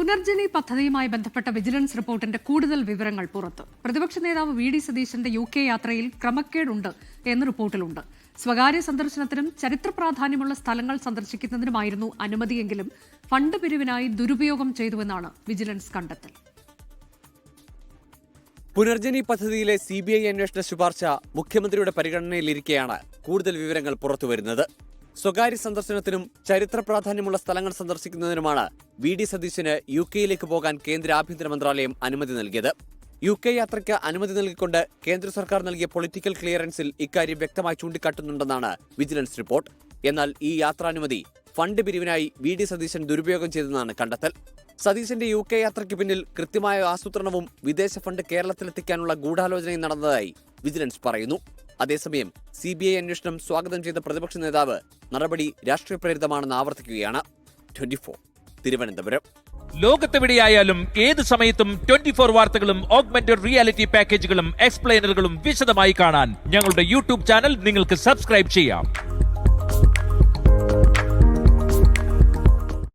പുനർജനി പദ്ധതിയുമായി ബന്ധപ്പെട്ട വിജിലൻസ് റിപ്പോർട്ടിന്റെ കൂടുതൽ വിവരങ്ങൾ പുറത്ത്. പ്രതിപക്ഷ നേതാവ് വി ഡി സതീശന്റെ UK യാത്രയിൽ ക്രമക്കേടുണ്ട് എന്ന് റിപ്പോർട്ടിലുണ്ട്. സ്വകാര്യ സന്ദർശനത്തിനും ചരിത്ര പ്രാധാന്യമുള്ള സ്ഥലങ്ങൾ സന്ദർശിക്കുന്നതിനുമായിരുന്നു അനുമതിയെങ്കിലും ഫണ്ട് പിരിവിനായി ദുരുപയോഗം ചെയ്തുവെന്നാണ് വിജിലൻസ് കണ്ടെത്തൽ. പുനർജനി പദ്ധതിയിലെ CBI അന്വേഷണ ശുപാർശ മുഖ്യമന്ത്രിയുടെ പരിഗണനയിലിരിക്കെയാണ് കൂടുതൽ വിവരങ്ങൾ പുറത്തുവരുന്നത്. സ്വകാര്യ സന്ദർശനത്തിനും ചരിത്ര പ്രാധാന്യമുള്ള സ്ഥലങ്ങൾ സന്ദർശിക്കുന്നതിനുമാണ് വി ഡി സതീശന് UK പോകാൻ കേന്ദ്ര ആഭ്യന്തര മന്ത്രാലയം അനുമതി നൽകിയത്. UK യാത്രയ്ക്ക് അനുമതി നൽകിക്കൊണ്ട് കേന്ദ്ര സർക്കാർ നൽകിയ പൊളിറ്റിക്കൽ ക്ലിയറൻസിൽ ഇക്കാര്യം വ്യക്തമായി ചൂണ്ടിക്കാട്ടുന്നുണ്ടെന്നാണ് വിജിലൻസ് റിപ്പോർട്ട്. എന്നാൽ ഈ യാത്രാനുമതി ഫണ്ട് പിരിവിനായി വി ഡി സതീശൻ ദുരുപയോഗം ചെയ്തെന്നാണ് കണ്ടെത്തൽ. സതീശന്റെ UK യാത്രയ്ക്ക് പിന്നിൽ കൃത്യമായ ആസൂത്രണവും വിദേശ ഫണ്ട് കേരളത്തിലെത്തിക്കാനുള്ള ഗൂഢാലോചനയും നടന്നതായി വിജിലൻസ് പറയുന്നു. അതേസമയം CBI അന്വേഷണം സ്വാഗതം ചെയ്ത പ്രതിപക്ഷ നേതാവ് നടപടി രാഷ്ട്രീയ പ്രേരിതമാണെന്ന് ആവർത്തിക്കുകയാണ്. 24 തിരുവനന്തപുരം. ലോകത്തെവിടെയായാലും ഏത് സമയത്തും 24 വാർത്തകളും ഓഗ്മെന്റഡ് റിയാലിറ്റി പാക്കേജുകളും എക്സ്പ്ലെയിനറുകളും വിശദമായി കാണാൻ ഞങ്ങളുടെ YouTube ചാനൽ നിങ്ങൾക്ക് സബ്സ്ക്രൈബ് ചെയ്യാം.